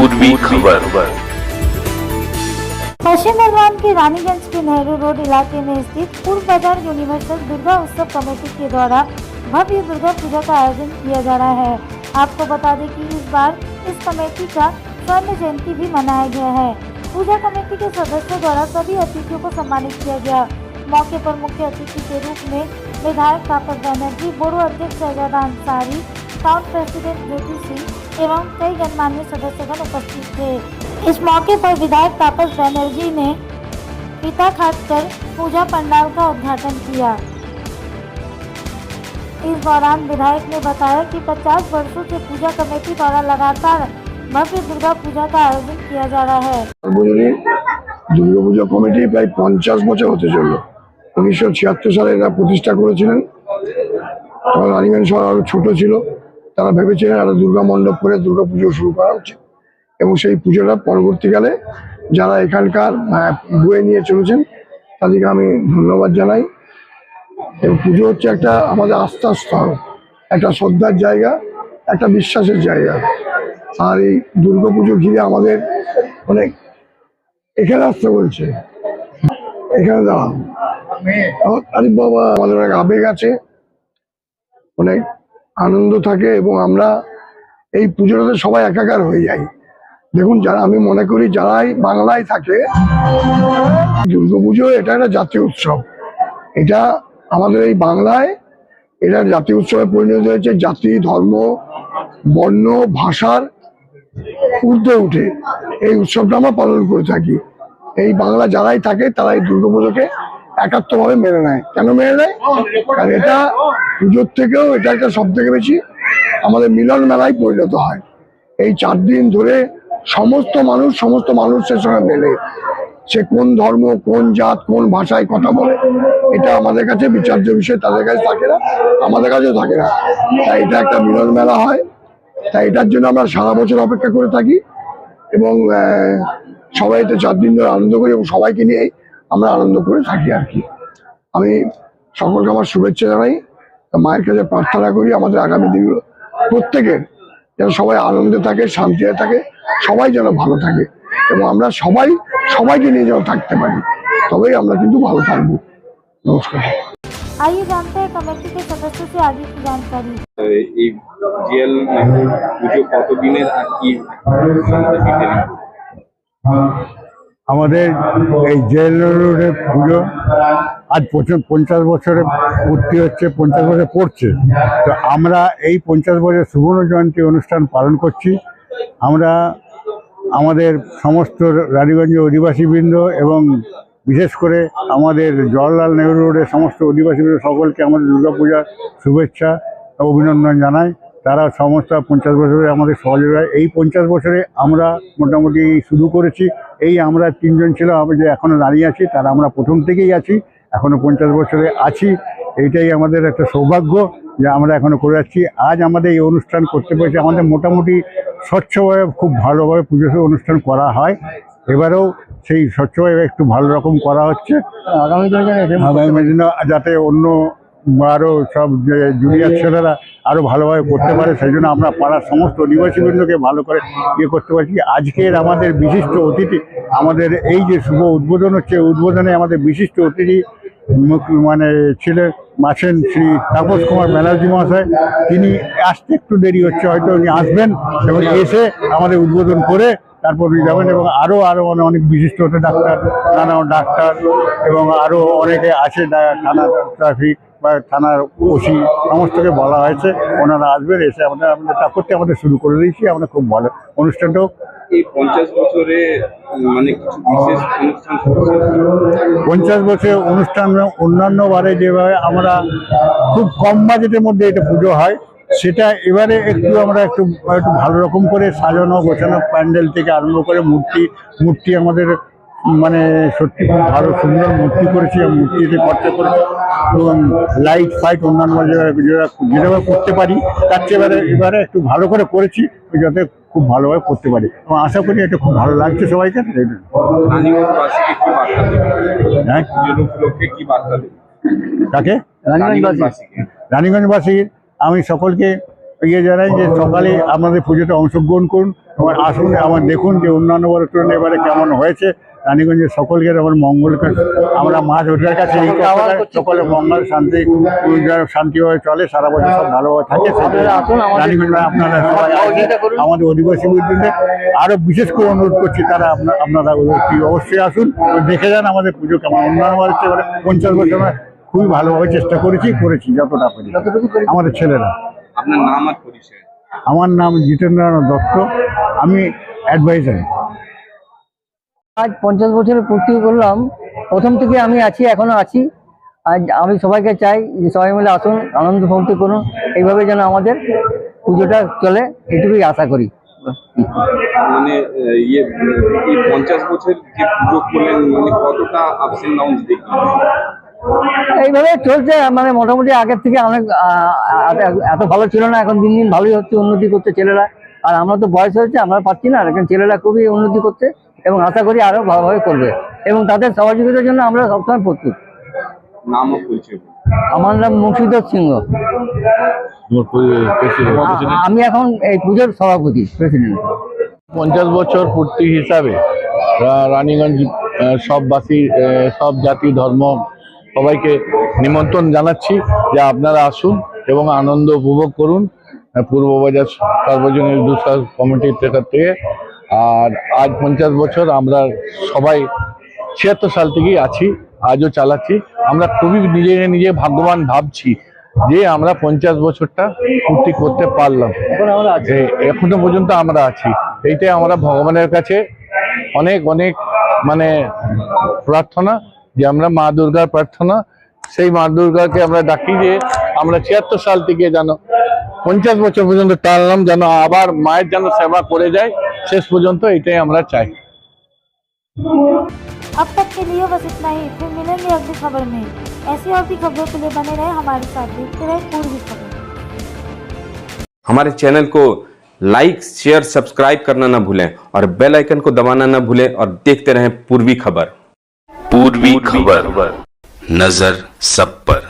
पूर्वी खबर। पश्चिम बर्धमान के रानीगंज के नेहरू रोड इलाके में स्थित पूर्व बाजार यूनिवर्सल दुर्गा उत्सव कमेटी के द्वारा भव्य दुर्गा पूजा का आयोजन किया जा रहा है। आपको बता दें कि इस बार इस कमेटी का स्वर्ण जयंती भी मनाया गया है। पूजा कमेटी के सदस्यों द्वारा सभी अतिथियों को सम्मानित किया गया। मौके पर मुख्य अतिथि के रूप में विधायक तापस बनर्जी, बोडो अध्यक्ष शहजादा अंसारी, टाउन प्रेसिडेंट ज्योति सिंह एवं कई गणमान्य सदस्यगण उपस्थित थे। इस मौके पर विधायक तापस बनर्जी ने फीता काटकर पूजा पंडाल का उद्घाटन किया। इस दौरान विधायक ने बताया कि 50 वर्षों से पूजा कमेटी द्वारा लगातार भव्य दुर्गा पूजा का आयोजन किया जा रहा है। दुर्गा पूजा कमिटी प्राय 50 বছর হতে চলল। 1976 সালে এরা প্রতিষ্ঠা করেছিলেন। তখন রানীগঞ্জ শহর আরো ছোট ছিল। তারা ভেবেছিলেন একটা দুর্গা মণ্ডপ করে দুর্গা পুজো শুরু করা উচিত এবং সেই পুজোটা পরবর্তীকালে যারা এখানকার বয়ে নিয়ে চলেছেন তাদেরকে আমি ধন্যবাদ জানাই। এবং পুজো হচ্ছে একটা আমাদের আস্থার স্থল, একটা শ্রদ্ধার জায়গা, একটা বিশ্বাসের জায়গা। আর এই দুর্গা পুজো ঘিরে আমাদের অনেক এখানে আসতে বলছে, এখানে দাঁড়াও। আরে বাবা, আমাদের অনেক আবেগ আছে, অনেক আনন্দ থাকে এবং আমরা এই পুজোটাতে সবাই একাকার হয়ে যাই। দেখুন, যারা আমি মনে করি যারাই বাংলায় থাকে, দুর্গাপুজো এটা একটা জাতীয় উৎসব। এটা আমাদের এই বাংলায় এটা জাতীয় উৎসবে পরিণত হয়েছে। জাতি, ধর্ম, বর্ণ, ভাষার ঊর্ধ্বে উঠে এই উৎসবটা আমরা পালন করে থাকি। এই বাংলা যারাই থাকে তারা এই দুর্গাপুজোকে একাত্মভাবে মেনে নেয়। কেন মেনে নেয়? কারণ এটা পুজোর থেকেও এটা একটা সব থেকে বেশি আমাদের মিলন মেলায় পরিণত হয়। এই 4 দিন ধরে সমস্ত মানুষের সঙ্গে মেলে, সে কোন ধর্ম, কোন জাত, কোন ভাষায় কথা বলে, এটা আমাদের কাছে বিচার্য বিষয়। তাদের কাছে থাকে না, আমাদের কাছেও থাকে না। তাই এটা একটা মিলন মেলা হয়। তাই এটার জন্য আমরা সারা বছর অপেক্ষা করে থাকি এবং সবাই তো 4 দিন ধরে আনন্দ করি এবং সবাইকে নিয়েই আমরা আনন্দ করে থাকি আর কি। আমি সকলকে আমার শুভেচ্ছা জানাই, মায়ের কাছে প্রার্থনা করি আমাদের আগামী দিনগুলো প্রত্যেকের যেন সবাই আনন্দে থাকে, শান্তিতে থাকে, সবাই যেন ভালো থাকে এবং আমরা সবাইকে নিয়ে যেন থাকতে পারি, তবেই আমরা কিন্তু ভালো থাকবো। নমস্কার। आइए जानते हैं कमेटी के सदस्यों से आगे की जानकारी। এই জিএল পুজো কতদিনের আর কি আমাদের এই জেল রোডের পুজো আজ 50 বছরে পূর্তি হচ্ছে, 50 বছর পড়ছে। তো আমরা এই 50 বছর সুবর্ণ জয়ন্তী অনুষ্ঠান পালন করছি। আমরা আমাদের সমস্ত রানীগঞ্জের অধিবাসীবৃন্দ এবং বিশেষ করে আমাদের জওহরলাল নেহরু রোডের সমস্ত অধিবাসীবৃন্দ সকলকে আমাদের দুর্গাপূজার শুভেচ্ছা অভিনন্দন জানাই। তারা সমস্ত 50 বছরে আমাদের সহযোগিতা। এই 50 বছরে আমরা মোটামুটি শুরু করেছি। এই আমরা 3 জন ছিল, আমি যে এখনও দাঁড়িয়ে আছি, তারা আমরা প্রথম থেকেই আছি, এখনও 50 বছরে আছি। এইটাই আমাদের একটা সৌভাগ্য যে আমরা এখনও করে যাচ্ছি। আজ আমাদের এই অনুষ্ঠান করতে পেরেছি। আমাদের মোটামুটি স্বচ্ছভাবে খুব ভালোভাবে পুজো অনুষ্ঠান করা হয়। এবারেও সেই স্বচ্ছভাবে একটু ভালো রকম করা হচ্ছে। আগামী দিনে যাতে অন্য আরও সব জুনিয়র ছেলেরা আরও ভালোভাবে করতে পারে, সেই জন্য আমরা পাড়ার সমস্ত অধিবাসীবৃন্দকে ভালো করে করতে পারছি। আজকের আমাদের বিশিষ্ট অতিথি, আমাদের এই যে শুভ উদ্বোধন হচ্ছে, উদ্বোধনে আমাদের বিশিষ্ট অতিথি আছেন শ্রী তাপস কুমার ব্যানার্জি মহাশয়। তিনি আসতে একটু দেরি হচ্ছে, হয়তো উনি আসবেন এবং এসে আমাদের উদ্বোধন করে তারপর উনি যাবেন। এবং আরও অনেক বিশিষ্ট ডাক্তার এবং আরও অনেকে আছে, থানা ট্রাফিক বা থানার ওসি সমস্তকে বলা হয়েছে, ওনারা আসবেন, এসে আমাদের তা করতে আমাদের শুরু করে দিয়েছি। আমরা খুব ভালো অনুষ্ঠানটাও এই 50 বছরে মানে কিছু বিশেষ অনুষ্ঠান 50 বছরের অনুষ্ঠান অন্যান্য বারে যেভাবে আমরা খুব কম বাজেটের মধ্যে এটা পুজো হয়, সেটা এবারে আমরা একটু ভালো রকম করে সাজানো গোছানো, প্যান্ডেল থেকে আরম্ভ করে মূর্তি আমাদের মানে সত্যি খুব ভালো সুন্দর মূর্তি করেছি। মূর্তিতে খরচা করেছি এবং লাইট ফাইট অন্যান্য যেভাবে করতে পারি তার চেয়ে এবারে একটু ভালো করে করেছি যাতে খুব ভালোভাবে করতে পারি এবং আশা করি এটা খুব ভালো লাগছে সবাইকে। হ্যাঁ, কাকে? রানীগঞ্জবাসী আমি সকলকে ইয়ে জানাই যে সকালে আমাদের পুজোতে অংশগ্রহণ করুন এবং আসুন আমার দেখুন যে অন্যান্য বছর তুলনায় এবারে কেমন হয়েছে। রানীগঞ্জের সকলকে আমার মঙ্গল আমরা মা দুর্গার কাছে এই সকলে মঙ্গল শান্তি শান্তিভাবে চলে, সারা বছর সব ভালোভাবে থাকে। রানীগঞ্জ আপনারা সবাই আমাদের অধিবাসী বিদ্যুতে আরো বিশেষ করে অনুরোধ করছি, তারা আপনারা অবশ্যই আসুন, দেখে যান আমাদের পুজো কেমন। অন্যান্য হচ্ছে 50 বছর খুবই ভালোভাবে চেষ্টা করেছি যতটা পারি আমাদের ছেলেরা। আপনার নাম আর পরিচয়? আমার নাম জিতেন্দ্রনাথ দত্ত, আমি অ্যাডভাইজার। আজ 50 বছরের পূর্তি করলাম, প্রথম থেকে আমি আছি, এখনো আছি। আজ আমি সবাইকে চাই যে সবাই মিলে আসুন, আনন্দ ফুর্তি করুন, এইভাবে যেন আমাদের পুজোটা চলে, এটুকুই আশা করি। মানে এই 50 বছর যে পুজো করলেন, মানে কতটা আপস এন্ড ডাউনস দেখলেন? এইভাবে চলছে, মানে মোটামুটি আগের থেকে অনেক এত ভালো ছিল না, এখন দিন দিন ভালোই হচ্ছে, উন্নতি করছে ছেলেরা। আর আমরা তো বয়স হয়েছে, আমরা পাচ্ছি না, এখন ছেলেরা খুবই উন্নতি করছে এবং আশা করি আরো ভালোভাবে করবে এবং তাদের সহযোগিতার জন্য আমরা সবসময় প্রস্তুত। নাম ও পরিচয়? আমার নাম মুর্শিদত সিংহ, আমি এখন এই পুজোর সভাপতি, প্রেসিডেন্ট। 50 বছর পূর্তি হিসাবে রানীগঞ্জ সববাসী, সব জাতি ধর্ম সবাইকে নিমন্ত্রণ জানাচ্ছি যে আপনারা আসুন এবং আনন্দ উপভোগ করুন পূর্ববাজার সার্বজনীন দুঃসাহস কমিটির থেকে। আর আজ 50 বছর আমরা সবাই 76 সাল থেকেই আছি, আজও চালাচ্ছি। আমরা খুবই নিজে ভাগ্যবান ভাবছি যে আমরা 50 বছরটা পূর্তি করতে পারলাম, এখনো পর্যন্ত আমরা আছি। এইটাই আমরা ভগবানের কাছে অনেক অনেক মানে প্রার্থনা, যে আমরা মা দুর্গার প্রার্থনা, সেই মা দুর্গাকে আমরা ডাকি যে আমরা 76 সাল থেকে যেন 50 বছর পর্যন্ত টানলাম, যেন আবার মায়ের যেন সেবা করে যায় শেষ পর্যন্ত, এটাই আমরা চাই। अब तक के लिए बस इतना ही, फिर मिलेंगे अगली खबर में। ऐसी और भी खबरों के लिए बने रहे हमारे साथ, देखते रहे पूर्वी खबर। हमारे चैनल को लाइक शेयर सब्सक्राइब करना ना भूलें और बेल आइकन को दबाना ना भूलें और देखते रहें पूर्वी खबर। पूर्वी खबर, नजर सब पर।